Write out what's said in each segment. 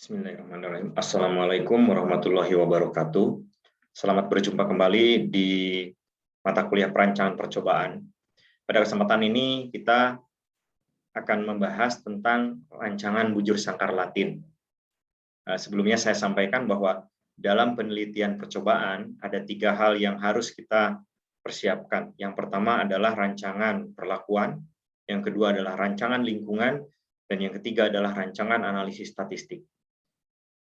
Bismillahirrahmanirrahim. Assalamualaikum warahmatullahi wabarakatuh. Selamat berjumpa kembali di mata kuliah perancangan percobaan. Pada kesempatan ini kita akan membahas tentang rancangan bujur sangkar Latin. Sebelumnya saya sampaikan bahwa dalam penelitian percobaan ada 3 hal yang harus kita persiapkan. Yang pertama adalah rancangan perlakuan, yang kedua adalah rancangan lingkungan, dan yang ketiga adalah rancangan analisis statistik.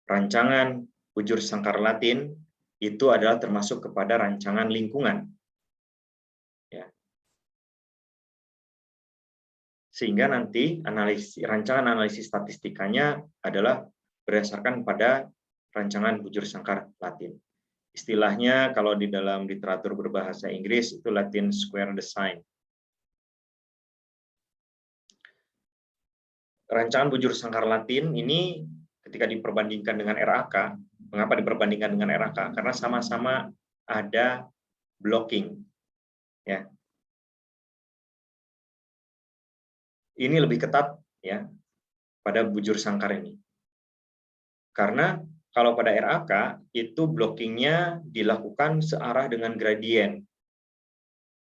Rancangan bujur sangkar Latin itu adalah termasuk kepada rancangan lingkungan. Ya. Sehingga nanti rancangan analisis statistikanya adalah berdasarkan pada rancangan bujur sangkar Latin. Istilahnya kalau di dalam literatur berbahasa Inggris itu Latin Square Design. Rancangan bujur sangkar Latin ini ketika diperbandingkan dengan RAK, mengapa diperbandingkan dengan RAK? Karena sama-sama ada blocking. Ya. Ini lebih ketat ya pada bujur sangkar ini. Karena kalau pada RAK itu blockingnya dilakukan searah dengan gradien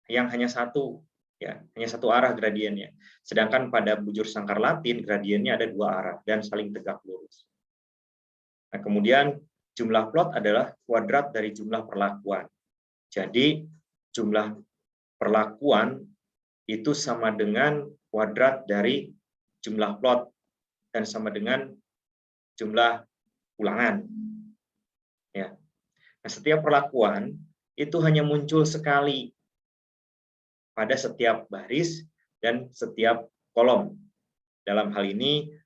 yang hanya satu, ya, hanya satu arah gradiennya. Sedangkan pada bujur sangkar Latin gradiennya ada 2 arah dan saling tegak lurus. Nah, kemudian jumlah plot adalah kuadrat dari jumlah perlakuan. Jadi jumlah perlakuan itu sama dengan kuadrat dari jumlah plot dan sama dengan jumlah ulangan. Ya. Nah, setiap perlakuan itu hanya muncul sekali pada setiap baris dan setiap kolom. Dalam hal ini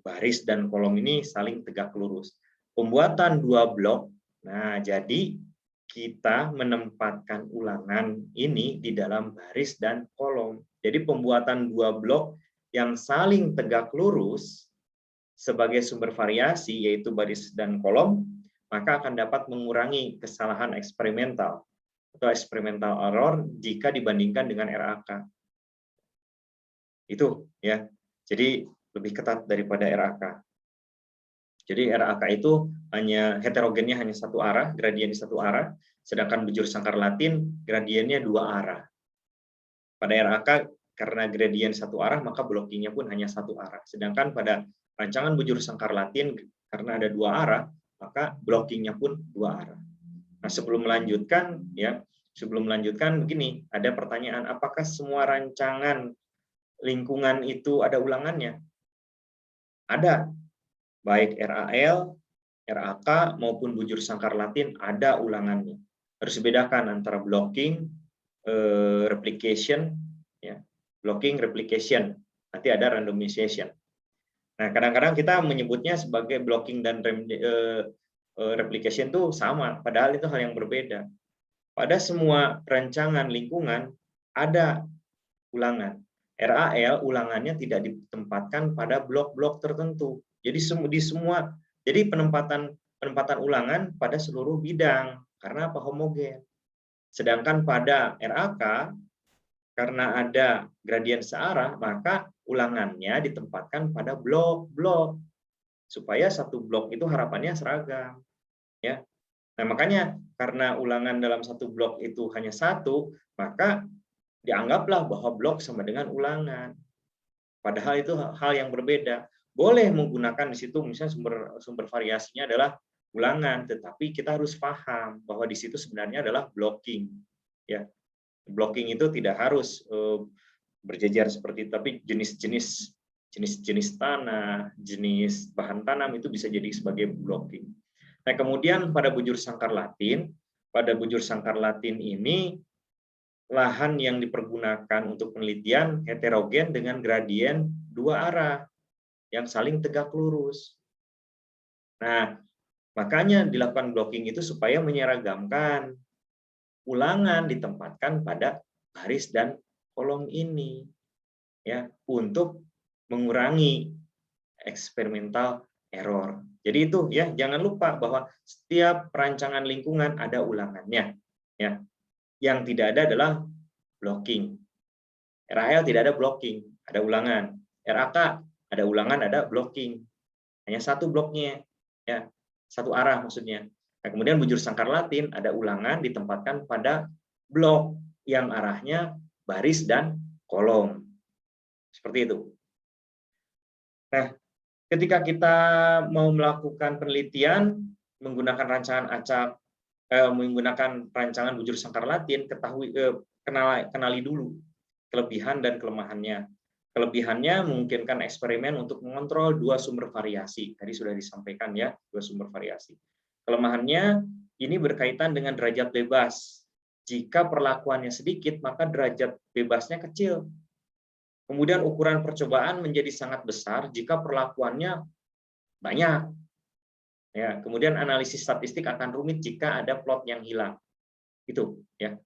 baris dan kolom ini saling tegak lurus. Pembuatan 2 blok, nah jadi kita menempatkan ulangan ini di dalam baris dan kolom. Jadi pembuatan 2 blok yang saling tegak lurus sebagai sumber variasi yaitu baris dan kolom, maka akan dapat mengurangi kesalahan eksperimental atau experimental error jika dibandingkan dengan RAK. Itu ya. Jadi lebih ketat daripada RAK. Jadi RAK itu hanya heterogennya hanya satu arah, gradiennya satu arah, sedangkan bujur sangkar Latin gradiennya 2 arah. Pada RAK karena gradien satu arah maka blockingnya pun hanya satu arah. Sedangkan pada rancangan bujur sangkar Latin karena ada 2 arah maka blockingnya pun 2 arah. Nah, sebelum melanjutkan begini, ada pertanyaan, apakah semua rancangan lingkungan itu ada ulangannya? Ada, baik RAL, RAK maupun bujur sangkar Latin ada ulangannya. Harus dibedakan antara blocking, replication, ya, blocking, replication. Nanti ada randomization. Nah, kadang-kadang kita menyebutnya sebagai blocking dan replication itu sama, padahal itu hal yang berbeda. Pada semua rancangan lingkungan ada ulangan. RAL ulangannya tidak ditempatkan pada blok-blok tertentu. Jadi penempatan ulangan pada seluruh bidang karena apa? Homogen. Sedangkan pada RAK karena ada gradien searah, maka ulangannya ditempatkan pada blok-blok supaya satu blok itu harapannya seragam. Ya. Nah, makanya karena ulangan dalam satu blok itu hanya satu, maka dianggaplah bahwa blok sama dengan ulangan. Padahal itu hal yang berbeda. Boleh menggunakan di situ misalnya sumber variasinya adalah ulangan, tetapi kita harus paham bahwa di situ sebenarnya adalah blocking. Ya. Blocking itu tidak harus berjejer seperti itu, tapi jenis tanah, jenis bahan tanam itu bisa jadi sebagai blocking. Nah, kemudian pada bujur sangkar Latin ini lahan yang dipergunakan untuk penelitian heterogen dengan gradien 2 arah yang saling tegak lurus. Nah, makanya dilakukan blocking itu supaya menyeragamkan ulangan ditempatkan pada baris dan kolom ini, ya, untuk mengurangi eksperimental error. Jadi itu ya, jangan lupa bahwa setiap perancangan lingkungan ada ulangannya, ya. Yang tidak ada adalah blocking. RAL tidak ada blocking, ada ulangan. RAK ada ulangan, ada blocking. hanya satu bloknya, ya, satu arah maksudnya. Nah, kemudian bujur sangkar Latin ada ulangan ditempatkan pada blok yang arahnya baris dan kolom. Seperti itu. Nah, ketika kita mau melakukan penelitian menggunakan rancangan acak, menggunakan rancangan bujur sangkar Latin, kenali dulu kelebihan dan kelemahannya. Kelebihannya memungkinkan eksperimen untuk mengontrol dua sumber variasi. Tadi sudah disampaikan ya, dua sumber variasi. Kelemahannya ini berkaitan dengan derajat bebas. Jika perlakuannya sedikit, maka derajat bebasnya kecil. Kemudian ukuran percobaan menjadi sangat besar jika perlakuannya banyak. Ya, kemudian analisis statistik akan rumit jika ada plot yang hilang. Itu ya.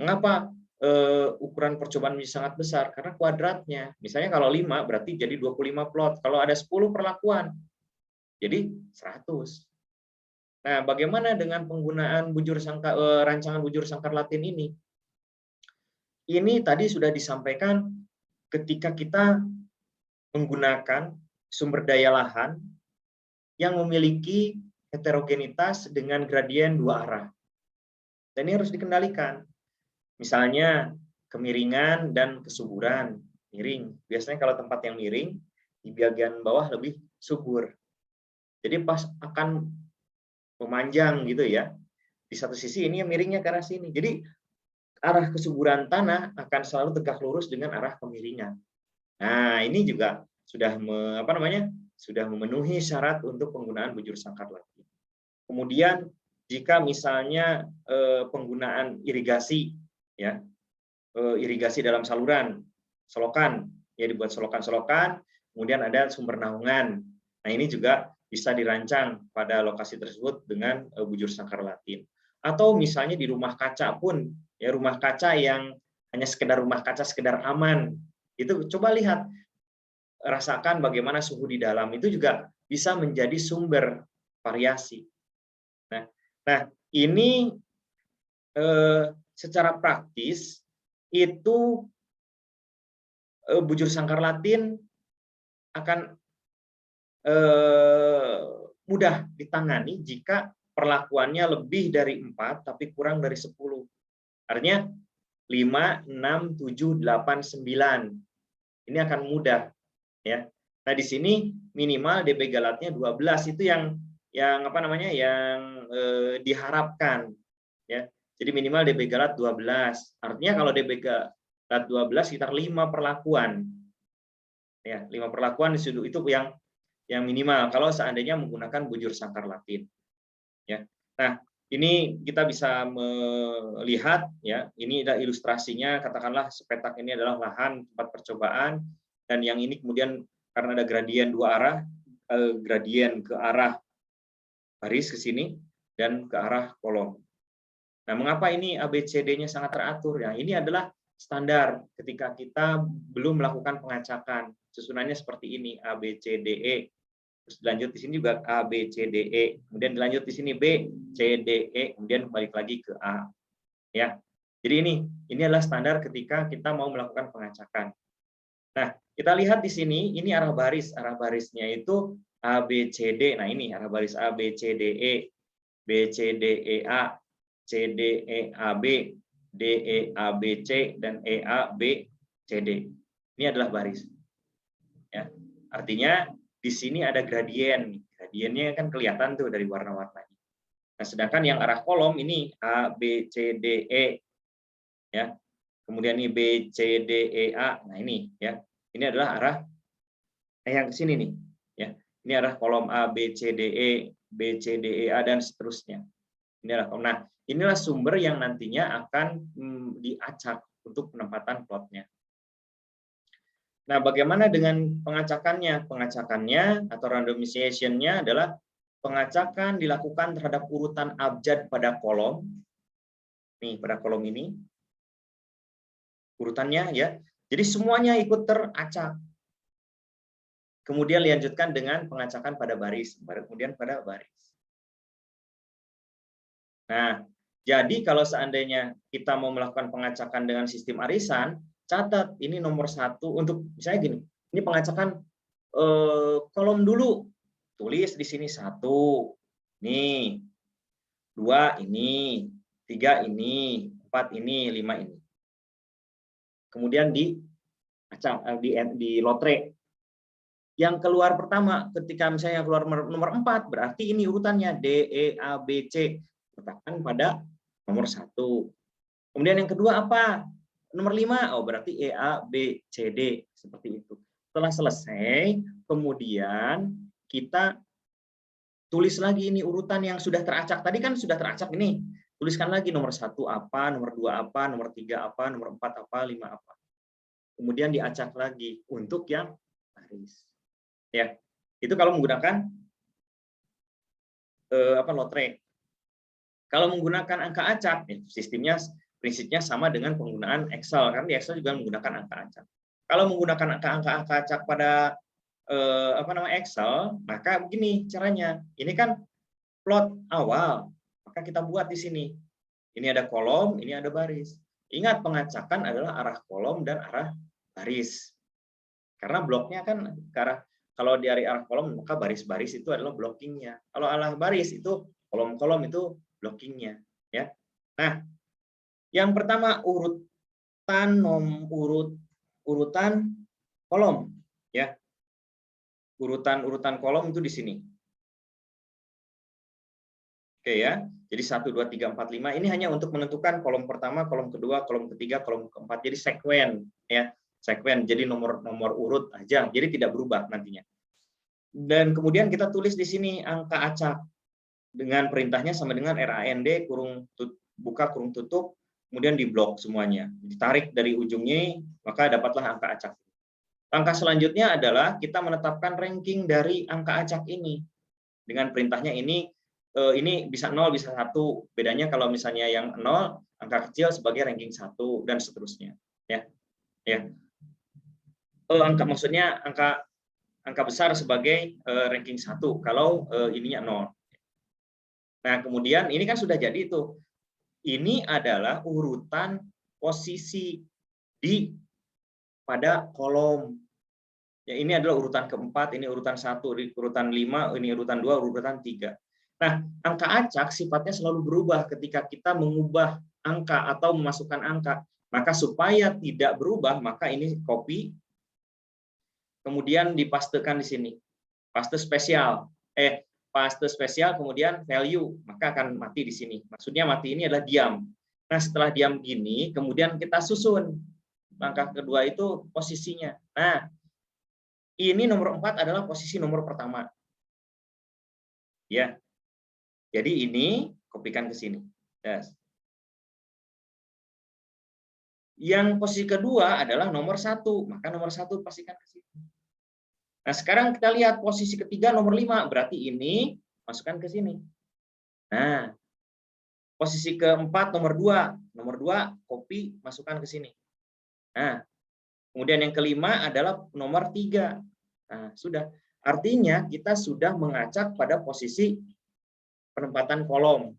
Mengapa ukuran percobaan menjadi sangat besar? Karena kuadratnya. Misalnya kalau 5 berarti jadi 25 plot. Kalau ada 10 perlakuan jadi 100. Nah, bagaimana dengan penggunaan rancangan bujur sangkar Latin ini? Ini tadi sudah disampaikan ketika kita menggunakan sumber daya lahan yang memiliki heterogenitas dengan gradien dua arah. Dan ini harus dikendalikan. Misalnya kemiringan dan kesuburan. Miring. Biasanya kalau tempat yang miring, di bagian bawah lebih subur. Jadi pas akan memanjang gitu ya. Di satu sisi ini miringnya ke arah sini. Jadi arah kesuburan tanah akan selalu tegak lurus dengan arah kemiringan. Nah, ini juga sudah sudah memenuhi syarat untuk penggunaan bujur sangkar Latin. Kemudian jika misalnya penggunaan irigasi, ya, irigasi dalam saluran, selokan, ya dibuat selokan-selokan, kemudian ada sumber naungan. Nah, ini juga bisa dirancang pada lokasi tersebut dengan bujur sangkar Latin. Atau misalnya di rumah kaca pun, ya rumah kaca yang hanya sekedar rumah kaca, sekedar aman, itu coba lihat, rasakan bagaimana suhu di dalam, itu juga bisa menjadi sumber variasi. Nah, ini secara praktis itu bujur sangkar Latin akan mudah ditangani jika perlakuannya lebih dari 4 tapi kurang dari 10. Artinya 5, 6, 7, 8, 9. Ini akan mudah ya. Nah, di sini minimal DB galatnya 12 itu yang diharapkan ya. Jadi minimal DB galat 12. Artinya kalau DB galat 12 sekitar 5 perlakuan. Ya, 5 perlakuan itu yang minimal kalau seandainya menggunakan bujur sangkar Latin. Ya. Nah, ini kita bisa melihat ya, ini ada ilustrasinya, katakanlah sepetak ini adalah lahan tempat percobaan dan yang ini kemudian karena ada gradien dua arah, gradien ke arah baris ke sini dan ke arah kolom. Nah, mengapa ini ABCD-nya sangat teratur? Ya, ini adalah standar ketika kita belum melakukan pengacakan. Susunannya seperti ini, ABCDE. Terus dilanjut di sini juga ABCDE. Kemudian dilanjut di sini BCDE, kemudian balik lagi ke A. Ya. Jadi ini adalah standar ketika kita mau melakukan pengacakan. Nah, kita lihat di sini, ini arah baris. Arah barisnya itu ABCD. Nah, ini arah baris ABCDE, BCDEA, CDEAB, DEABC, dan EABCD. Ini adalah baris. Ya. Artinya di sini ada gradien. Gradiennya kan kelihatan tuh dari warna-warnanya. Nah, sedangkan yang arah kolom ini ABCDE. Ya. Kemudian ini BCDEA. Nah, ini ya. Ini adalah arah yang ke sini nih, ya. Ini arah kolom ABCDE, BCDEA dan seterusnya. Ini adalah kolom. Nah, inilah sumber yang nantinya akan diacak untuk penempatan plotnya. Nah, bagaimana dengan pengacakannya? Pengacakannya atau randomization-nya adalah pengacakan dilakukan terhadap urutan abjad pada kolom. Nih, pada kolom ini. Urutannya ya. Jadi semuanya ikut teracak. Kemudian dilanjutkan dengan pengacakan pada baris, kemudian pada baris. Nah, jadi kalau seandainya kita mau melakukan pengacakan dengan sistem arisan, catat ini nomor 1 untuk misalnya gini, ini pengacakan kolom dulu, tulis di sini 1, nih, 2 ini, 3 ini, 4 ini, 5 ini. Kemudian di lotre. Yang keluar pertama, ketika misalnya keluar nomor 4, berarti ini urutannya D, E, A, B, C. Letakkan pada nomor 1. Kemudian yang kedua apa? Nomor 5, oh berarti E, A, B, C, D. Seperti itu. Setelah selesai, kemudian kita tulis lagi ini urutan yang sudah teracak. Tadi kan sudah teracak ini. Tuliskan lagi nomor 1 apa, nomor 2 apa, nomor 3 apa, nomor 4 apa, 5 apa. Kemudian diacak lagi untuk yang baris. Ya, itu kalau menggunakan lotre. Kalau menggunakan angka acak, sistemnya prinsipnya sama dengan penggunaan Excel, karena di Excel juga menggunakan angka acak. Kalau menggunakan angka acak pada Excel, maka begini caranya. Ini kan plot awal, maka kita buat di sini. Ini ada kolom, ini ada baris. Ingat, pengacakan adalah arah kolom dan arah baris. Karena bloknya kan ke arah, kalau dari arah kolom maka baris-baris itu adalah blockingnya. Kalau arah baris itu kolom-kolom itu blockingnya. Ya. Nah, yang pertama urutan kolom. Ya. Urutan kolom itu di sini. Oke ya. Jadi 1, 2, 3, 4, 5 ini hanya untuk menentukan kolom pertama, kolom kedua, kolom ketiga, kolom keempat. Jadi sekuen ya. Sekuen, jadi nomor urut aja, jadi tidak berubah nantinya. Dan kemudian kita tulis di sini angka acak dengan perintahnya sama dengan RAND buka kurung tutup, kemudian diblok semuanya, ditarik dari ujungnya, maka dapatlah angka acak. Langkah selanjutnya adalah kita menetapkan ranking dari angka acak ini dengan perintahnya ini bisa 0, bisa 1. Bedanya kalau misalnya yang 0 angka kecil sebagai ranking 1 dan seterusnya. Ya. Maksudnya angka besar sebagai ranking 1 kalau ininya 0. Nah, kemudian ini kan sudah jadi itu. Ini adalah urutan posisi pada kolom. Ya, ini adalah urutan keempat, ini urutan 1, urutan 5, ini urutan 2, urutan 3. Nah, angka acak sifatnya selalu berubah ketika kita mengubah angka atau memasukkan angka. Maka supaya tidak berubah, maka ini copy, kemudian dipastekan di sini. Paste spesial, kemudian value, maka akan mati di sini. Maksudnya mati ini adalah diam. Nah, setelah diam gini, kemudian kita susun. Langkah kedua itu posisinya. Nah, ini nomor 4 adalah posisi nomor pertama. Ya. Jadi ini kopikan ke sini. Yes. Yang posisi kedua adalah nomor 1, maka nomor 1 pastikan ke sini. Nah, sekarang kita lihat posisi ketiga nomor 5, berarti ini masukkan ke sini. Nah, posisi keempat nomor 2 copy masukkan ke sini. Nah, kemudian yang kelima adalah nomor 3. Nah, sudah. Artinya kita sudah mengacak pada posisi penempatan kolom.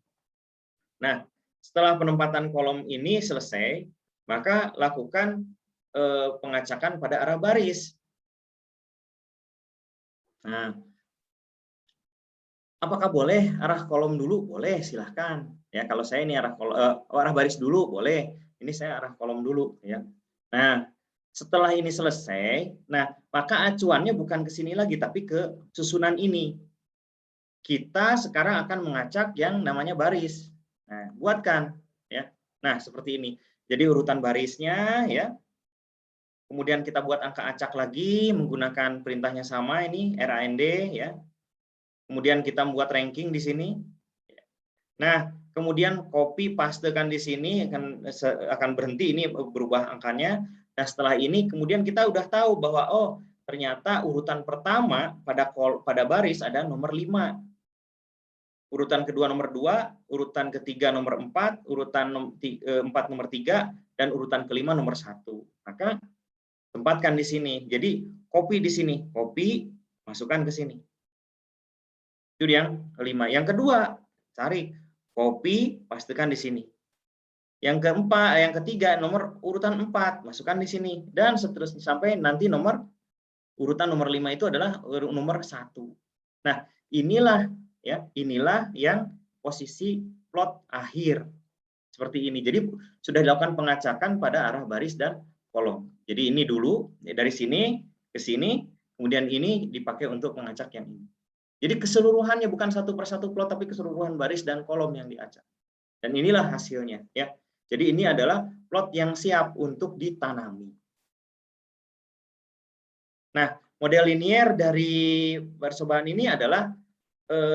Nah, setelah penempatan kolom ini selesai, maka lakukan pengacakan pada arah baris. Nah, apakah boleh arah kolom dulu? Boleh, silahkan. Ya, kalau saya ini arah baris dulu, boleh. Ini saya arah kolom dulu. Ya. Nah, setelah ini selesai, nah maka acuannya bukan ke sini lagi, tapi ke susunan ini. Kita sekarang akan mengacak yang namanya baris. Nah, buatkan. Ya. Nah, seperti ini. Jadi urutan barisnya, ya. Kemudian kita buat angka acak lagi menggunakan perintahnya sama ini RAND ya. Kemudian kita membuat ranking di sini. Nah, kemudian copy pastekan di sini akan berhenti ini berubah angkanya. Nah, setelah ini kemudian kita udah tahu bahwa oh, ternyata urutan pertama pada baris ada nomor 5. Urutan kedua nomor 2, urutan ketiga nomor 4, urutan 4 nomor 3 dan urutan kelima nomor 1. Maka tempatkan di sini. Jadi copy di sini, copy masukkan ke sini. Itu yang kelima. Yang kedua, cari copy pastikan di sini. Yang keempat, yang ketiga nomor urutan 4 masukkan di sini dan seterusnya sampai nanti nomor Urutan nomor 5 itu adalah nomor 1. Nah, inilah yang posisi plot akhir seperti ini. Jadi sudah dilakukan pengacakan pada arah baris dan kolom. Jadi ini dulu dari sini ke sini, kemudian ini dipakai untuk mengacak yang ini. Jadi keseluruhannya bukan satu persatu plot, tapi keseluruhan baris dan kolom yang diacak. Dan inilah hasilnya, ya. Jadi ini adalah plot yang siap untuk ditanami. Nah, model linier dari percobaan ini adalah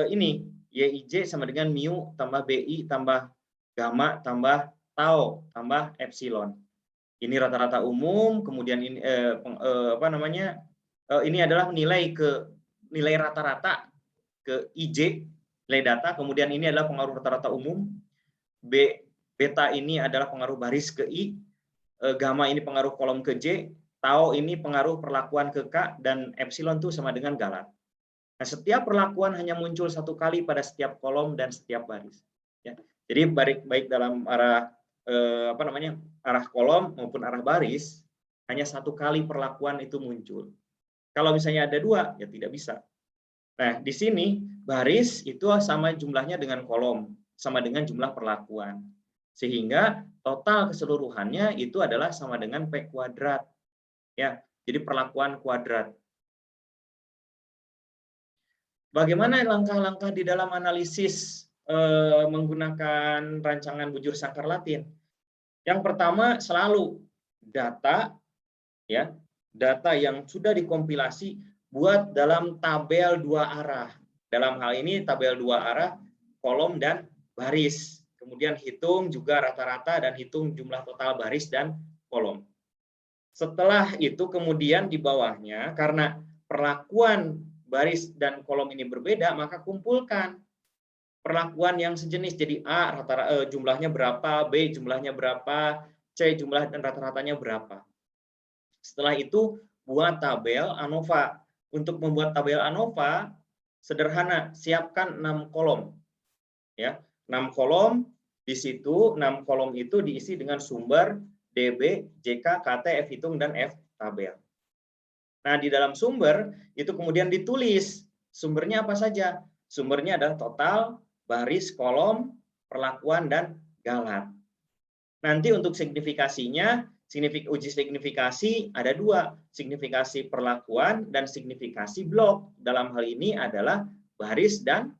ini YIJ sama dengan mu tambah BI tambah gamma tambah tau tambah epsilon. Ini rata-rata umum, kemudian ini ini adalah nilai rata-rata ke IJ, nilai data, kemudian ini adalah pengaruh rata-rata umum, beta ini adalah pengaruh baris ke I, gamma ini pengaruh kolom ke J, tau ini pengaruh perlakuan ke K, dan epsilon itu sama dengan galat. Nah, setiap perlakuan hanya muncul satu kali pada setiap kolom dan setiap baris. Ya. Jadi baik dalam arah arah kolom maupun arah baris, hanya satu kali perlakuan itu muncul. Kalau misalnya ada dua, ya tidak bisa. Nah, di sini baris itu sama jumlahnya dengan kolom, sama dengan jumlah perlakuan. Sehingga total keseluruhannya itu adalah sama dengan P kuadrat. Ya, jadi perlakuan kuadrat. Bagaimana langkah-langkah di dalam analisis menggunakan rancangan bujur sangkar Latin? Yang pertama selalu data, ya, data yang sudah dikompilasi buat dalam tabel 2 arah. Dalam hal ini tabel 2 arah kolom dan baris. Kemudian hitung juga rata-rata dan hitung jumlah total baris dan kolom. Setelah itu kemudian di bawahnya karena perlakuan baris dan kolom ini berbeda, maka kumpulkan perlakuan yang sejenis. Jadi A rata-rata jumlahnya berapa, B jumlahnya berapa, C jumlah dan rata-ratanya berapa. Setelah itu buat tabel ANOVA. Untuk membuat tabel ANOVA sederhana, siapkan 6 kolom. Ya, 6 kolom, di situ 6 kolom itu diisi dengan sumber, DB, JK, KT, F hitung dan F tabel. Nah, di dalam sumber itu kemudian ditulis sumbernya apa saja. Sumbernya adalah total, baris, kolom, perlakuan, dan galat. Nanti untuk signifikasinya, uji signifikasi ada 2, signifikasi perlakuan dan signifikasi blok. Dalam hal ini adalah baris dan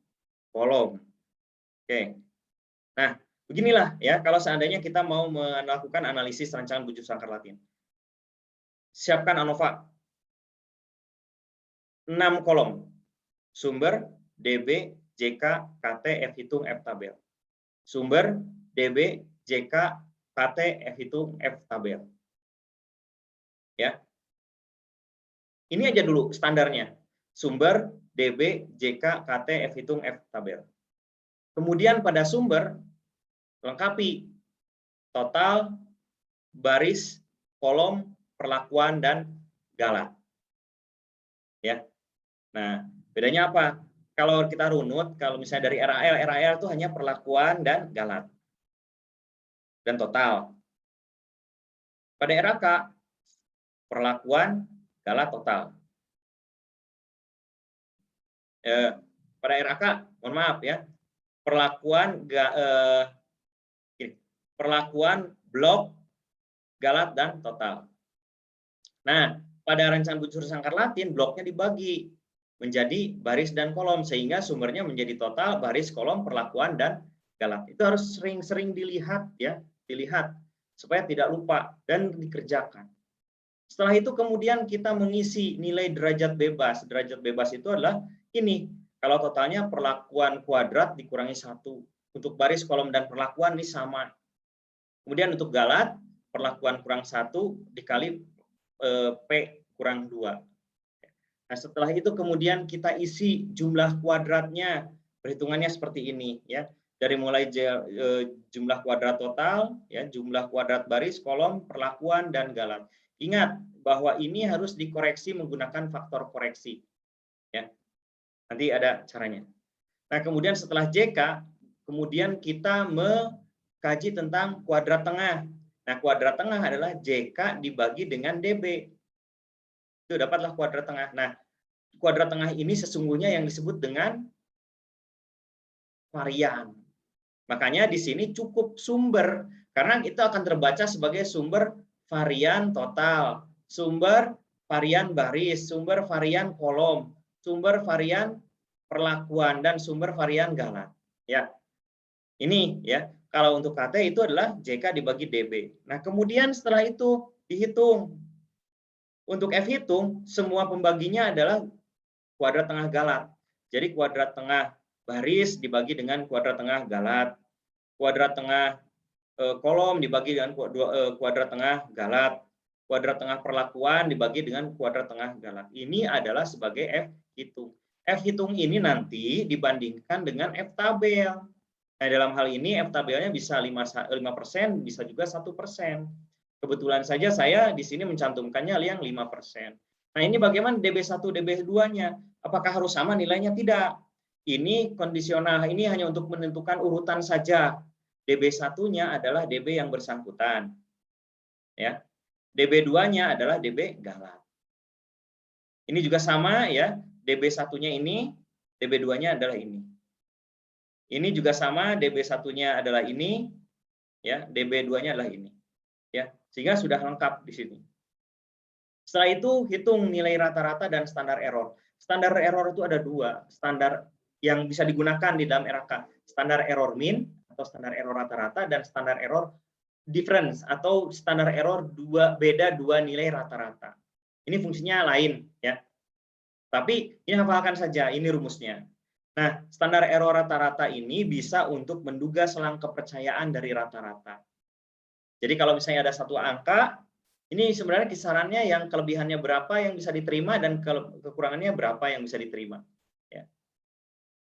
kolom. Oke. Nah, beginilah ya kalau seandainya kita mau melakukan analisis rancangan bujur sangkar Latin. Siapkan ANOVA. 6 kolom. Sumber, DB, JK, KT, F hitung, F tabel. Sumber, DB, JK, KT, F hitung, F tabel. Ya. Ini aja dulu standarnya. Sumber, DB, JK, KT, F hitung, F tabel. Kemudian pada sumber, lengkapi total, baris, kolom, perlakuan, dan galat. Ya. Nah, bedanya apa? Kalau kita runut, kalau misalnya dari RAL itu hanya perlakuan dan galat. Dan total. Pada RAK, perlakuan, galat, total. Pada RAK, mohon maaf ya, perlakuan, blok, galat, dan total. Nah, pada rancangan bujur sangkar Latin, bloknya dibagi menjadi baris dan kolom, sehingga sumbernya menjadi total, baris, kolom, perlakuan, dan galat. Itu harus sering-sering dilihat ya, supaya tidak lupa dan dikerjakan. Setelah itu kemudian kita mengisi nilai derajat bebas. Derajat bebas itu adalah ini, kalau totalnya perlakuan kuadrat dikurangi 1. Untuk baris, kolom, dan perlakuan ini sama. Kemudian untuk galat, perlakuan kurang 1 dikali P kurang 2. Nah, setelah itu kemudian kita isi jumlah kuadratnya. Perhitungannya seperti ini ya. Dari mulai jumlah kuadrat total, ya, jumlah kuadrat baris, kolom, perlakuan, dan galat. Ingat bahwa ini harus dikoreksi menggunakan faktor koreksi. Ya. Nanti ada caranya. Nah, kemudian setelah JK, kemudian kita mengkaji tentang kuadrat tengah. Nah, kuadrat tengah adalah JK dibagi dengan DB. itu dapatlah kuadrat tengah. Nah, kuadrat tengah ini sesungguhnya yang disebut dengan varian. Makanya di sini cukup sumber, karena itu akan terbaca sebagai sumber varian total, sumber varian baris, sumber varian kolom, sumber varian perlakuan, dan sumber varian galat. Ya, ini ya. Kalau untuk KT itu adalah JK dibagi DB. Nah, kemudian setelah itu dihitung. Untuk F hitung, semua pembaginya adalah kuadrat tengah galat. Jadi kuadrat tengah baris dibagi dengan kuadrat tengah galat. Kuadrat tengah kolom dibagi dengan kuadrat tengah galat. Kuadrat tengah perlakuan dibagi dengan kuadrat tengah galat. Ini adalah sebagai F hitung. F hitung ini nanti dibandingkan dengan F tabel. Nah, dalam hal ini F tabelnya bisa 5%, bisa juga 1%. Kebetulan saja saya di sini mencantumkannya yang 5%. Nah, ini bagaimana DB1, DB2-nya? Apakah harus sama nilainya? Tidak. Ini kondisional, ini hanya untuk menentukan urutan saja. DB1-nya adalah DB yang bersangkutan. Ya. DB2-nya adalah DB galat. Ini juga sama ya, DB1-nya ini, DB2-nya adalah ini. Ini juga sama, DB1-nya adalah ini, ya, DB2-nya adalah ini. Ya, sehingga sudah lengkap di sini. Setelah itu hitung nilai rata-rata dan standar error. Standar error itu ada dua, standar yang bisa digunakan di dalam RAK. Standar error mean atau standar error rata-rata, dan standar error difference atau standar error beda dua nilai rata-rata. Ini fungsinya lain ya. Tapi ini hafalkan saja, ini rumusnya. Nah, standar error rata-rata ini bisa untuk menduga selang kepercayaan dari rata-rata. Jadi kalau misalnya ada satu angka, ini sebenarnya kisarannya yang kelebihannya berapa yang bisa diterima dan kekurangannya berapa yang bisa diterima. Ya.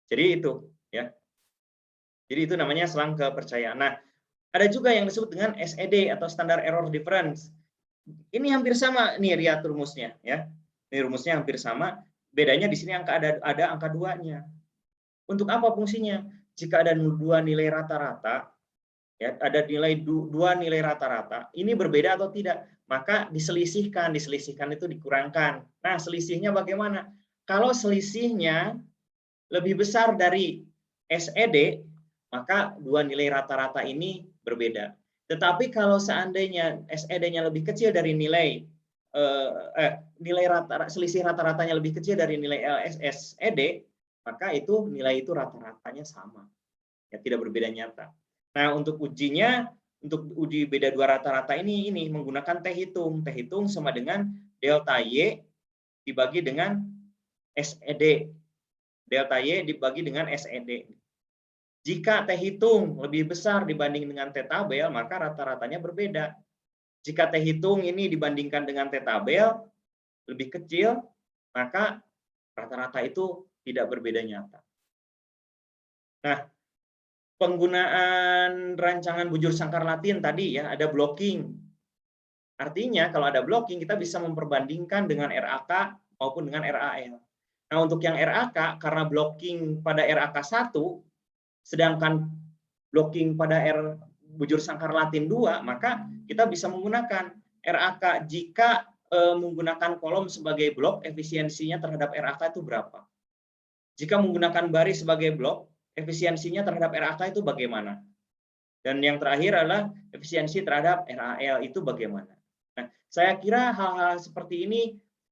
Jadi itu, ya. Jadi itu namanya selang kepercayaan. Nah, ada juga yang disebut dengan SED atau standar error difference. Ini hampir sama nih lihat rumusnya, ya. Ini rumusnya hampir sama. Bedanya di sini ada angka 2-nya. Untuk apa fungsinya? Jika ada dua nilai rata-rata, ya, ada dua nilai rata-rata, ini berbeda atau tidak, maka diselisihkan itu dikurangkan. Nah, selisihnya bagaimana? Kalau selisihnya lebih besar dari SED, maka dua nilai rata-rata ini berbeda. Tetapi kalau seandainya SED-nya lebih kecil dari selisih rata-ratanya lebih kecil dari nilai SED, maka itu nilai itu rata-ratanya sama, ya, tidak berbeda nyata. Nah, untuk ujinya, untuk uji beda dua rata-rata ini menggunakan T hitung. T hitung sama dengan delta Y dibagi dengan SED. Delta Y dibagi dengan SED. Jika T hitung lebih besar dibanding dengan T tabel, maka rata-ratanya berbeda. Jika T hitung ini dibandingkan dengan T tabel lebih kecil, maka rata-rata itu tidak berbeda nyata. Nah, penggunaan rancangan bujur sangkar Latin tadi ya, ada blocking. Artinya kalau ada blocking kita bisa memperbandingkan dengan RAK maupun dengan RAL. Nah, untuk yang RAK karena blocking pada RAK 1 sedangkan blocking pada bujur sangkar Latin 2, maka kita bisa menggunakan RAK jika menggunakan kolom sebagai blok, efisiensinya terhadap RAK itu berapa? Jika menggunakan baris sebagai blok, efisiensinya terhadap RAK itu bagaimana? Dan yang terakhir adalah efisiensi terhadap RAL itu bagaimana? Nah, saya kira hal-hal seperti ini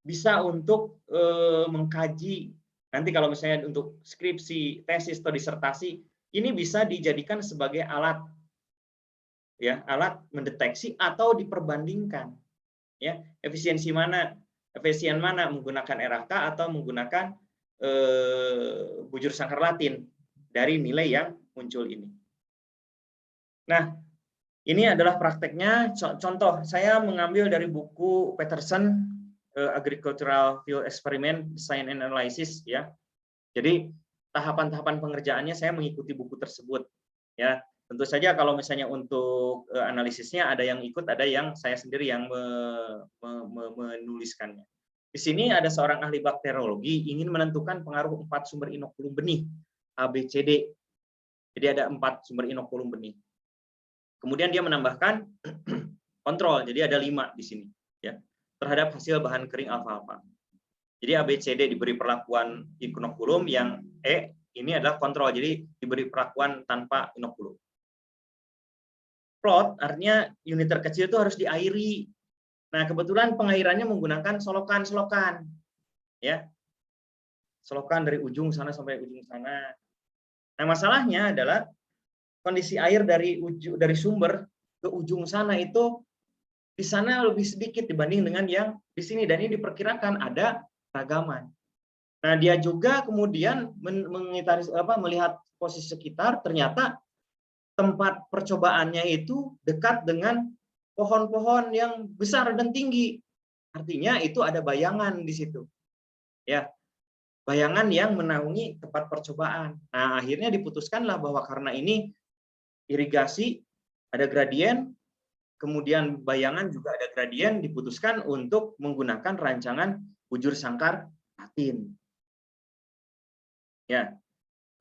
bisa untuk mengkaji nanti kalau misalnya untuk skripsi, tesis atau disertasi, ini bisa dijadikan sebagai alat, ya, alat mendeteksi atau diperbandingkan, ya, efisien mana menggunakan RAK atau menggunakan bujur sangkar Latin dari nilai yang muncul ini. Nah, ini adalah prakteknya. Contoh, saya mengambil dari buku Peterson, Agricultural Field Experiment, Design and Analysis, ya. Jadi tahapan-tahapan pengerjaannya saya mengikuti buku tersebut, ya. Tentu saja kalau misalnya untuk analisisnya ada yang ikut, ada yang saya sendiri yang menuliskannya. Di sini ada seorang ahli bakteriologi ingin menentukan pengaruh 4 sumber inokulum benih A, B, C, D. Jadi ada 4 sumber inokulum benih. Kemudian dia menambahkan kontrol, jadi ada 5 di sini. Ya. terhadap hasil bahan kering alfa-alfa. Jadi ABCD diberi perlakuan inokulum, yang E ini adalah kontrol, jadi diberi perlakuan tanpa inokulum. Plot artinya unit terkecil itu harus diairi. Nah, kebetulan pengairannya menggunakan solokan-solokan. Ya. Solokan dari ujung sana sampai ujung sana. Nah, masalahnya adalah kondisi air dari sumber ke ujung sana itu di sana lebih sedikit dibanding dengan yang di sini, dan ini diperkirakan ada keragaman. Nah, dia juga kemudian melihat posisi sekitar, ternyata tempat percobaannya itu dekat dengan pohon-pohon yang besar dan tinggi. Artinya itu ada bayangan di situ. Ya. Bayangan yang menaungi tempat percobaan. Nah, akhirnya diputuskanlah bahwa karena ini irigasi ada gradien, kemudian bayangan juga ada gradien, diputuskan untuk menggunakan rancangan bujur sangkar patin. Ya.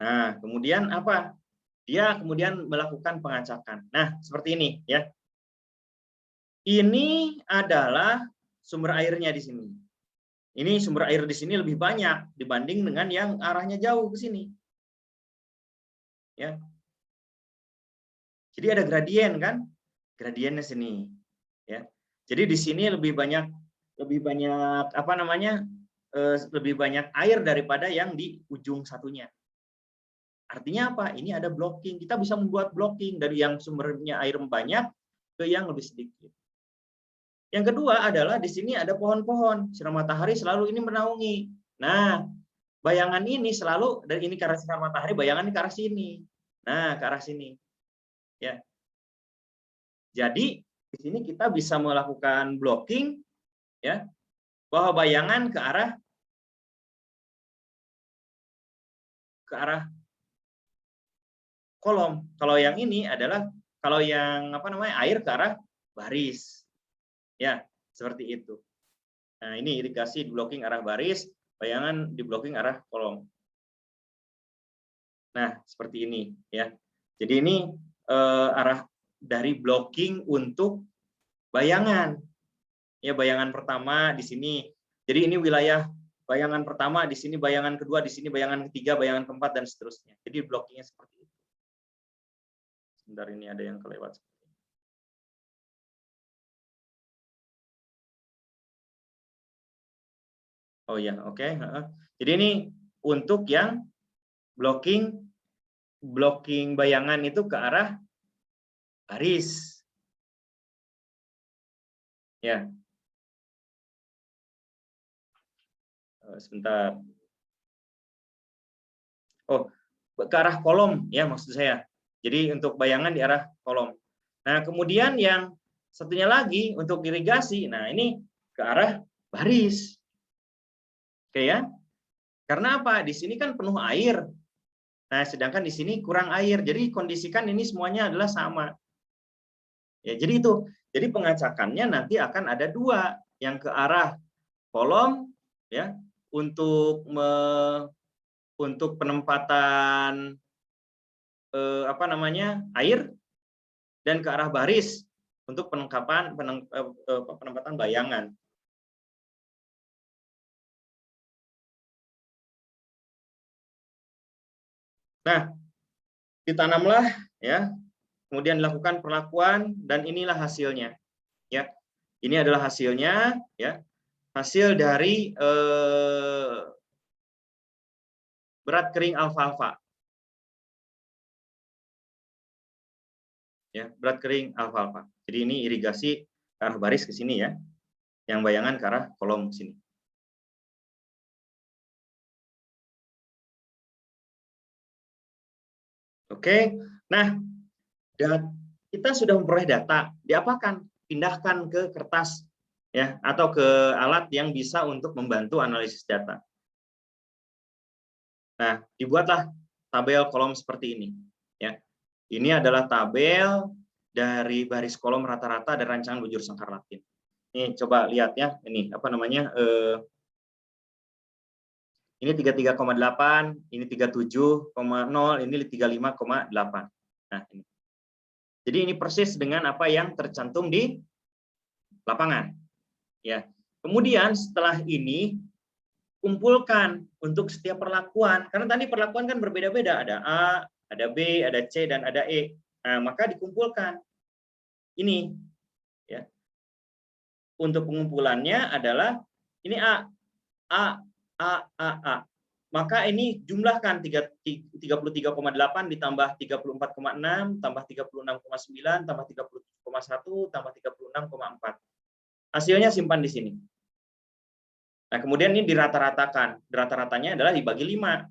Nah, kemudian apa? Dia kemudian melakukan pengacakan. Nah, seperti ini ya. Ini adalah sumber airnya di sini. Ini sumber air di sini lebih banyak dibanding dengan yang arahnya jauh ke sini. Ya. Jadi ada gradien kan? Gradiennya sini. Ya. Jadi di sini lebih banyak apa namanya? Lebih banyak air daripada yang di ujung satunya. Artinya apa? Ini ada blocking. Kita bisa membuat blocking dari yang sumbernya air banyak ke yang lebih sedikit. Yang kedua adalah di sini ada pohon-pohon, sinar matahari selalu ini menaungi. Nah, bayangan ini selalu dari ini ke arah sinar matahari, bayangan ini ke arah sini. Nah, ke arah sini. Ya. Jadi di sini kita bisa melakukan blocking, ya, bahwa bayangan ke arah kolom. Kalau yang ini adalah kalau yang apa namanya air ke arah baris. Ya, seperti itu. Nah, ini irigasi di blocking arah baris, bayangan di blocking arah kolom. Nah, seperti ini ya. Jadi ini arah dari blocking untuk bayangan. Ya, bayangan pertama di sini. Jadi ini wilayah bayangan pertama, di sini bayangan kedua, di sini bayangan ketiga, bayangan keempat, dan seterusnya. Jadi blockingnya seperti itu. Sebentar, ini ada yang kelewat. Oh ya, oke. Jadi ini untuk yang blocking bayangan itu ke arah baris. Ya. Sebentar. Oh, ke arah kolom ya maksud saya. Jadi untuk bayangan di arah kolom. Nah, kemudian yang satunya lagi untuk irigasi. Nah, ini ke arah baris. Oke ya. Karena apa? Di sini kan penuh air. Nah, sedangkan di sini kurang air. Jadi kondisikan ini semuanya adalah sama. Ya, jadi itu. Jadi pengacakannya nanti akan ada dua, yang ke arah kolom ya untuk penempatan apa namanya air, dan ke arah baris untuk penempatan bayangan. Nah, ditanamlah ya, kemudian dilakukan perlakuan, dan inilah hasilnya. Ya, ini adalah hasilnya ya, hasil dari berat kering alfalfa. Ya, berat kering alfalfa. Jadi ini irigasi ke arah baris ke sini ya, yang bayangan ke arah kolom ke sini. Oke, nah kita sudah memperoleh data, diapakan? Pindahkan ke kertas ya, atau ke alat yang bisa untuk membantu analisis data. Nah, dibuatlah tabel kolom seperti ini ya. Ini adalah tabel dari baris kolom rata-rata dari rancangan bujur sangkar Latin. Ini coba lihat ya, ini apa namanya? Ini 33,8, ini 37,0, ini 35,8. Nah, ini. Jadi ini persis dengan apa yang tercantum di lapangan. Ya. Kemudian setelah ini kumpulkan untuk setiap perlakuan. Karena tadi perlakuan kan berbeda-beda, ada A, ada B, ada C, dan ada E. Nah, maka dikumpulkan. Ini ya. Untuk pengumpulannya adalah ini A, A, A, A, A. Maka ini jumlahkan 33,8 ditambah 34,6 tambah 36,9 tambah 37,1 tambah 36,4. Hasilnya simpan di sini. Nah, kemudian ini dirata-ratakan. Rata-ratanya adalah dibagi 5.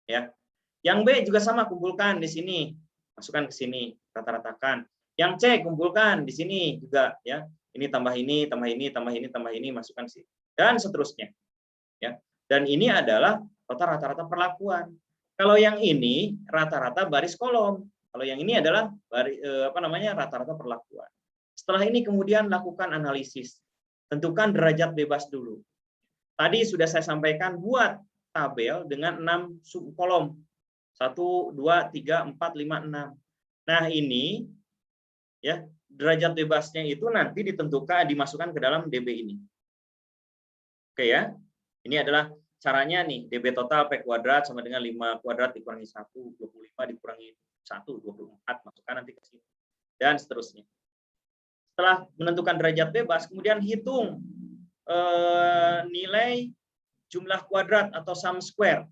Ya. Yang B juga sama, kumpulkan di sini. Masukkan ke sini, rata-ratakan. Yang C kumpulkan di sini juga, ya. Ini tambah ini, tambah ini, tambah ini, tambah ini, masukkan sini. Dan seterusnya. Ya. Dan ini adalah total rata-rata perlakuan. Kalau yang ini rata-rata baris kolom. Kalau yang ini adalah rata-rata perlakuan. Setelah ini kemudian lakukan analisis. Tentukan derajat bebas dulu. Tadi sudah saya sampaikan, buat tabel dengan 6 subkolom. 1, 2, 3, 4, 5, 6. Nah, ini ya, derajat bebasnya itu nanti ditentukan, dimasukkan ke dalam DB ini. Oke ya. Ini adalah caranya nih, DB total P kuadrat sama dengan 5 kuadrat dikurangi 1, 25 dikurangi 1, 24, masukkan nanti ke sini. Dan seterusnya. Setelah menentukan derajat bebas, kemudian hitung nilai jumlah kuadrat atau sum square,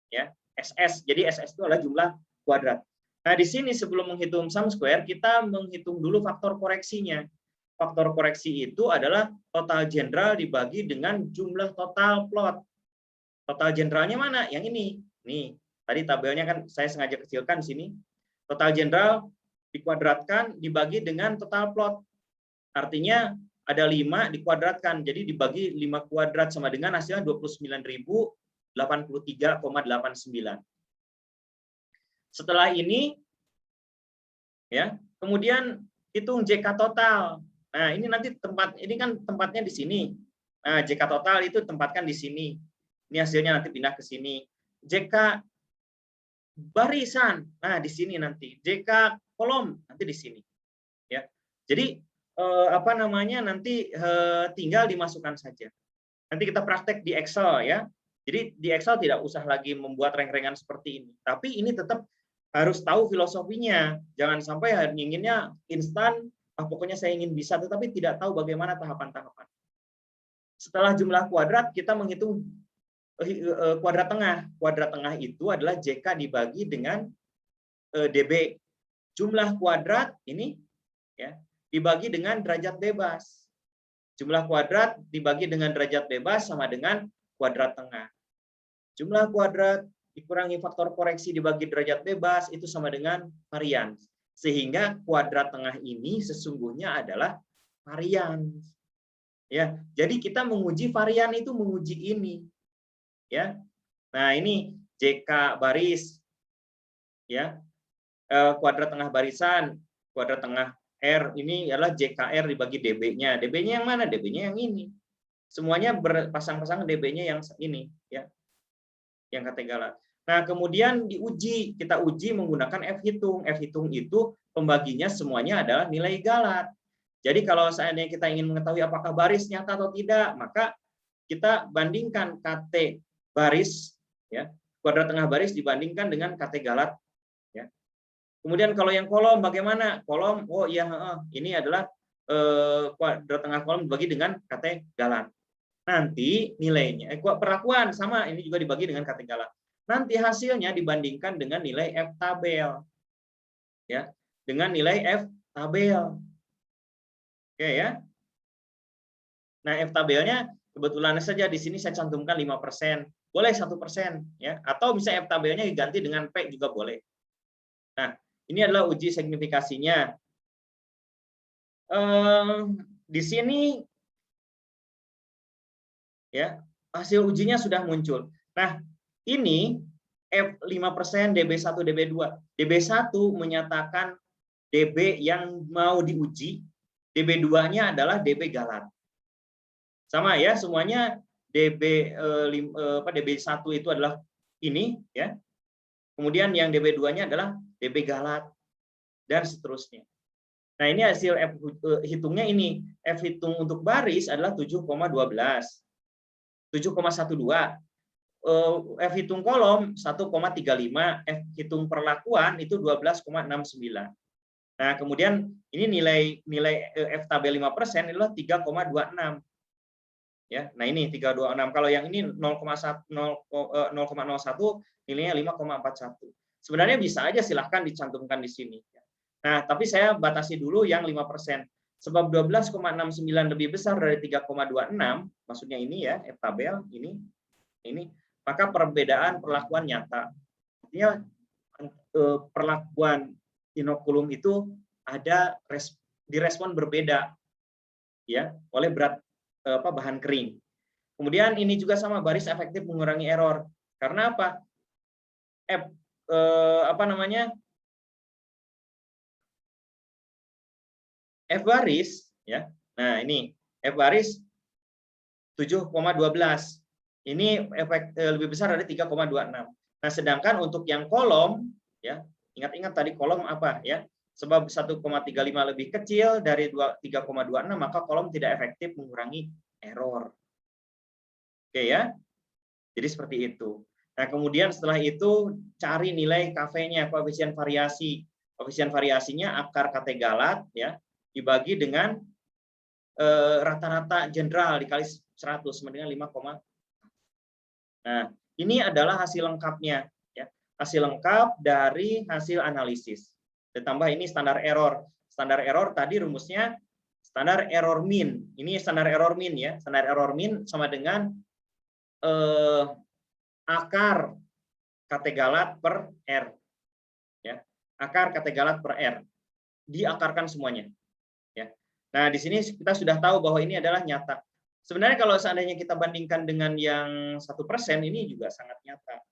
ya, SS. Jadi SS itu adalah jumlah kuadrat. Nah, di sini sebelum menghitung sum square, kita menghitung dulu faktor koreksinya. Faktor koreksi itu adalah total jenderal dibagi dengan jumlah total plot. Total jenderalnya mana? Yang ini. Nih, tadi tabelnya kan saya sengaja kecilkan di sini. Total jenderal dikuadratkan dibagi dengan total plot. Artinya ada 5 dikuadratkan, jadi dibagi 5 kuadrat sama dengan hasilnya 29.083,89. Setelah ini, ya, kemudian hitung JK total. Nah, ini nanti ini kan tempatnya di sini. Nah, JK total itu tempatkan di sini. Ini hasilnya nanti pindah ke sini. JK barisan, nah di sini nanti. JK kolom nanti di sini. Ya, jadi nanti tinggal dimasukkan saja. Nanti kita praktek di Excel ya. Jadi di Excel tidak usah lagi membuat reng-rengan seperti ini. Tapi ini tetap harus tahu filosofinya. Jangan sampai inginnya instan, pokoknya saya ingin bisa, tetapi tidak tahu bagaimana tahapan-tahapan. Setelah jumlah kuadrat, kita menghitung kuadrat tengah. Kuadrat tengah itu adalah JK dibagi dengan DB. Jumlah kuadrat ini ya, dibagi dengan derajat bebas. Jumlah kuadrat dibagi dengan derajat bebas sama dengan kuadrat tengah. Jumlah kuadrat dikurangi faktor koreksi dibagi derajat bebas itu sama dengan varian. Sehingga kuadrat tengah ini sesungguhnya adalah varian. Ya, jadi kita menguji varian itu menguji ini. Ya. Nah, ini JK baris ya. Kuadrat tengah barisan, kuadrat tengah R ini adalah JKR dibagi DB-nya. DB-nya yang mana? DB-nya yang ini. Semuanya berpasang-pasang DB-nya yang ini, ya. Yang kategori. Nah, kemudian diuji. Kita uji menggunakan F-hitung. F-hitung itu pembaginya semuanya adalah nilai galat. Jadi kalau seandainya kita ingin mengetahui apakah baris nyata atau tidak, maka kita bandingkan KT baris, ya, kuadrat tengah baris dibandingkan dengan KT galat. Ya. Kemudian kalau yang kolom bagaimana? Kolom, oh iya, ini adalah kuadrat tengah kolom dibagi dengan KT galat. Nanti nilainya, perlakuan sama, ini juga dibagi dengan KT galat. Nanti hasilnya dibandingkan dengan nilai F tabel. Ya, dengan nilai F tabel. Oke ya. Nah, F tabelnya kebetulan saja di sini saya cantumkan 5%. Boleh 1%, ya. Atau bisa F tabelnya diganti dengan P juga boleh. Nah, ini adalah uji signifikasinya. Di sini ya, hasil ujinya sudah muncul. Nah, ini F5%, DB1, DB2. DB1 menyatakan DB yang mau diuji, DB2-nya adalah DB galat. Sama ya, semuanya DB1 itu adalah ini ya. Kemudian yang DB2-nya adalah DB galat dan seterusnya. Nah, ini hasil hitungnya ini. F hitung untuk baris adalah 7,12. 7,12. F hitung kolom 1,35, F hitung perlakuan itu 12,69. Nah, kemudian ini nilai F tabel 5% adalah 3,26. Ya. Nah, ini 3,26. Kalau yang ini 0,01 nilainya 5,41. Sebenarnya bisa aja silahkan dicantumkan di sini. Nah, tapi saya batasi dulu yang 5%. Sebab 12,69 lebih besar dari 3,26, maksudnya ini ya, F tabel ini, maka perbedaan perlakuan nyata. Artinya perlakuan inokulum itu ada direspon berbeda ya oleh berat bahan kering. Kemudian ini juga sama, baris efektif mengurangi error. Karena apa? F baris ya. Nah, ini F baris 7,12. Ini efek lebih besar dari 3,26. Nah, sedangkan untuk yang kolom ya, ingat-ingat tadi kolom apa ya? Sebab 1,35 lebih kecil dari 3,26, maka kolom tidak efektif mengurangi error. Oke ya. Jadi seperti itu. Nah, kemudian setelah itu cari nilai KV-nya, koefisien variasi. Koefisien variasinya akar kategalat ya, dibagi dengan rata-rata general dikali 100 sama dengan 5. Nah, ini adalah hasil lengkapnya ya. Hasil lengkap dari hasil analisis. Ditambah ini standar error. Standar error tadi rumusnya standar error mean. Ini standar error mean ya. Standar error mean sama dengan akar kategalat per R. Ya. Akar kategalat per R. Diakarkan semuanya. Ya. Nah, di sini kita sudah tahu bahwa ini adalah nyata. Sebenarnya kalau seandainya kita bandingkan dengan yang 1%, ini juga sangat nyata.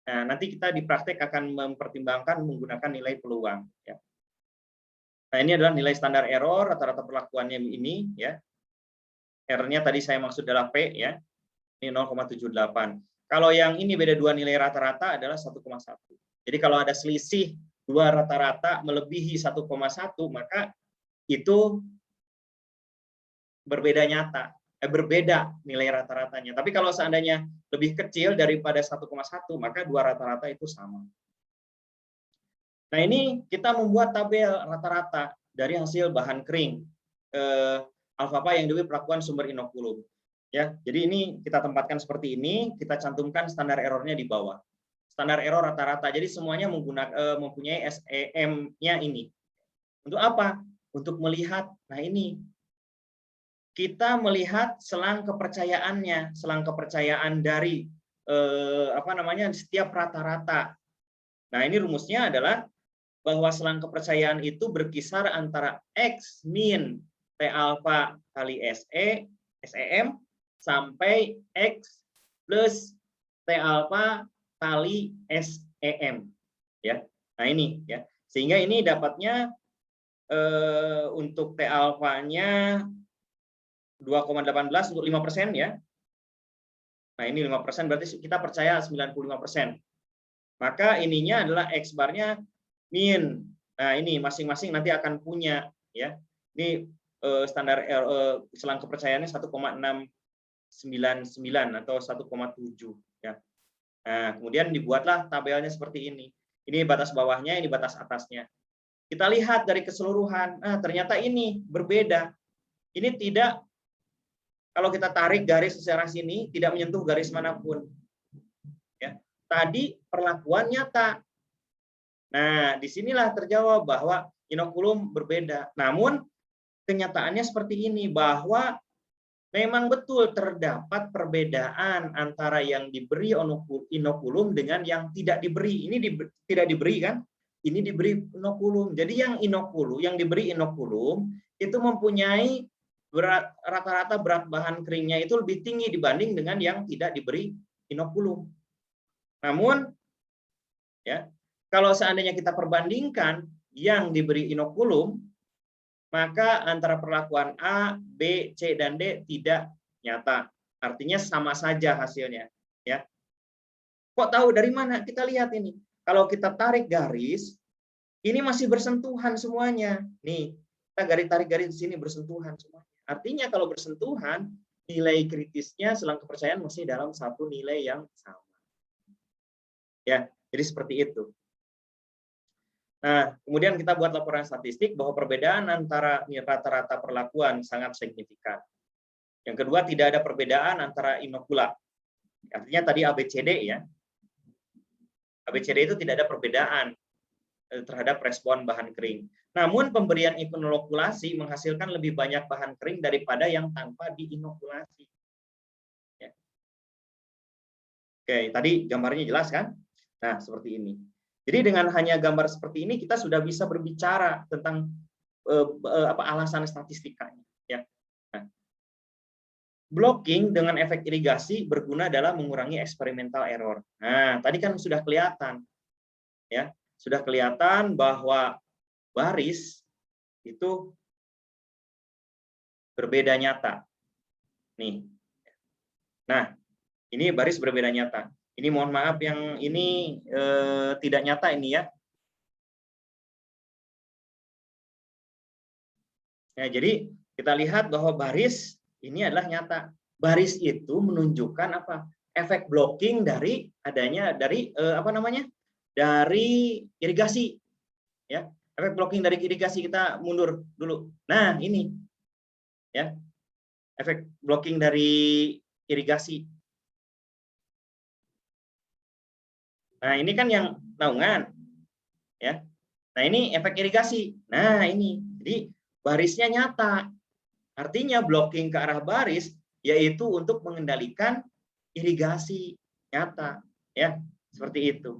Nah, nanti kita di praktek akan mempertimbangkan menggunakan nilai peluang. Ya. Nah, ini adalah nilai standar error, rata-rata perlakuannya ini. Ya. R-nya tadi saya maksud adalah P. Ya. Ini 0,78. Kalau yang ini beda dua nilai rata-rata adalah 1,1. Jadi kalau ada selisih dua rata-rata melebihi 1,1, maka itu berbeda nyata. Berbeda nilai rata-ratanya. Tapi kalau seandainya lebih kecil daripada 1,1, maka dua rata-rata itu sama. Nah, ini kita membuat tabel rata-rata dari hasil bahan kering alfalfa yang diberi perlakuan sumber inokulum. Ya, jadi ini kita tempatkan seperti ini, kita cantumkan standar errornya di bawah. Standar error rata-rata. Jadi semuanya mempunyai SEM-nya ini. Untuk apa? Untuk melihat, nah ini kita melihat selang kepercayaannya, selang kepercayaan dari setiap rata-rata. Nah, ini rumusnya adalah bahwa selang kepercayaan itu berkisar antara X min T alfa kali SEM sampai X plus T alfa kali SEM. Ya. Nah, ini ya. Sehingga ini dapatnya untuk T alfanya 2,18 untuk 5% ya. Nah, ini 5% berarti kita percaya 95%. Maka ininya adalah X barnya min. Nah, ini masing-masing nanti akan punya ya. Ini standar selang kepercayaannya 1,699 atau 1,7 ya. Nah, kemudian dibuatlah tabelnya seperti ini. Ini batas bawahnya, ini batas atasnya. Kita lihat dari keseluruhan. Nah, ternyata ini berbeda. Ini tidak, kalau kita tarik garis secara sini, tidak menyentuh garis manapun. Ya. Tadi perlakuan nyata. Nah, disinilah terjawab bahwa inokulum berbeda. Namun, kenyataannya seperti ini, bahwa memang betul terdapat perbedaan antara yang diberi inokulum dengan yang tidak diberi. Ini tidak diberi kan? Ini diberi inokulum. Jadi yang diberi inokulum itu mempunyai rata-rata berat bahan keringnya itu lebih tinggi dibanding dengan yang tidak diberi inokulum. Namun ya, kalau seandainya kita perbandingkan yang diberi inokulum, maka antara perlakuan A, B, C, dan D tidak nyata. Artinya sama saja hasilnya. Ya. Kok tahu dari mana? Kita lihat ini. Kalau kita tarik garis, ini masih bersentuhan semuanya. Nih, T kita tarik garis di sini bersentuhan semua. Artinya kalau bersentuhan, nilai kritisnya selang kepercayaan mesti dalam satu nilai yang sama. Ya, jadi seperti itu. Nah, kemudian kita buat laporan statistik bahwa perbedaan antara rata-rata perlakuan sangat signifikan. Yang kedua, tidak ada perbedaan antara inokula. Artinya tadi ABCD ya. ABCD itu tidak ada perbedaan terhadap respon bahan kering. Namun pemberian inokulasi menghasilkan lebih banyak bahan kering daripada yang tanpa diinokulasi. Ya. Oke, tadi gambarnya jelas kan? Nah, seperti ini. Jadi dengan hanya gambar seperti ini kita sudah bisa berbicara tentang alasan statistikanya. Ya. Nah, blocking dengan efek irigasi berguna dalam mengurangi experimental error. Nah, tadi kan sudah kelihatan, ya, sudah kelihatan bahwa baris itu berbeda nyata. Nih. Nah, ini baris berbeda nyata. Ini mohon maaf yang ini tidak nyata ini ya. Nah, jadi kita lihat bahwa baris ini adalah nyata. Baris itu menunjukkan apa? Efek blocking dari adanya dari dari irigasi. Ya, efek blocking dari irigasi. Kita mundur dulu. Nah, ini ya. Efek blocking dari irigasi. Nah, ini kan yang naungan. Ya. Nah, ini efek irigasi. Nah, ini. Jadi barisnya nyata. Artinya blocking ke arah baris yaitu untuk mengendalikan irigasi nyata, ya. Seperti itu.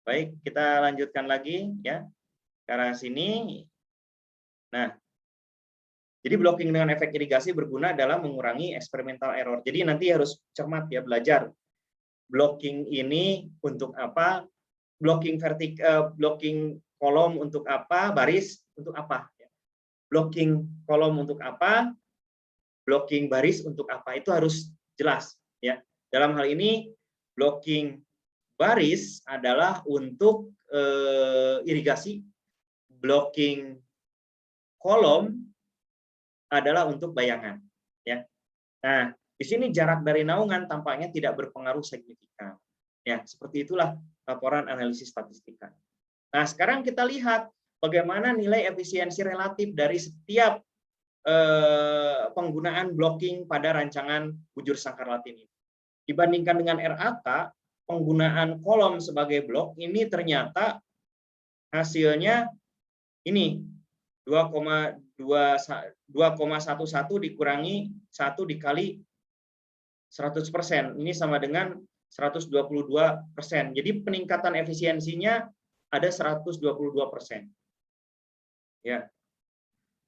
Baik, kita lanjutkan lagi ya. Ke arah sini. Nah, jadi blocking dengan efek irigasi berguna dalam mengurangi experimental error. Jadi nanti harus cermat ya, belajar. Blocking ini untuk apa? Blocking kolom untuk apa? Baris untuk apa? Blocking kolom untuk apa, blocking baris untuk apa, itu harus jelas ya. Dalam hal ini blocking baris adalah untuk irigasi, blocking kolom adalah untuk bayangan ya. Nah, di sini jarak dari naungan tampaknya tidak berpengaruh signifikan. Ya, seperti itulah laporan analisis statistika. Nah, sekarang kita lihat bagaimana nilai efisiensi relatif dari setiap penggunaan blocking pada rancangan bujur sangkar Latin ini. Dibandingkan dengan RAK, penggunaan kolom sebagai blok ini ternyata hasilnya ini 2,11 dikurangi 1 dikali 100%. Ini sama dengan 122%. Jadi peningkatan efisiensinya ada 122%. Ya.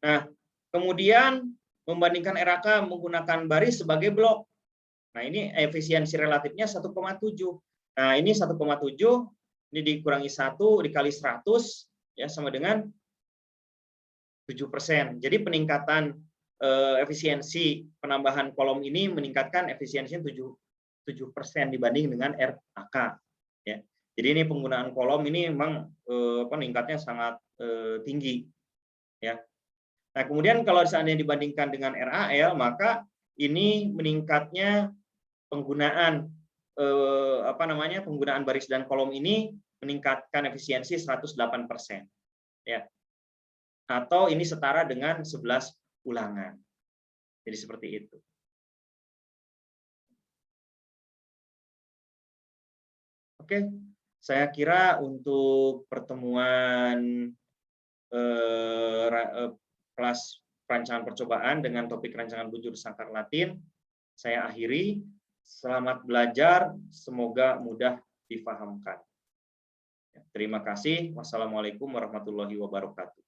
Nah, kemudian membandingkan RAK menggunakan baris sebagai blok. Nah, ini efisiensi relatifnya 1,7. Nah, ini 1,7 ini dikurangi 1 dikali 100 ya sama dengan 7%. Jadi peningkatan efisiensi penambahan kolom ini meningkatkan efisiensinya 7% dibanding dengan RAK ya. Jadi ini penggunaan kolom ini memang peningkatnya sangat tinggi ya. Nah, kemudian kalau seandainya dibandingkan dengan RAL, maka ini meningkatnya penggunaan penggunaan baris dan kolom ini meningkatkan efisiensi 108%. Ya. Atau ini setara dengan 11 ulangan. Jadi seperti itu. Oke, saya kira untuk pertemuan kelas perancangan percobaan dengan topik rancangan bujur sangkar Latin saya akhiri. Selamat belajar, semoga mudah difahamkan. Terima kasih. Wassalamualaikum warahmatullahi wabarakatuh.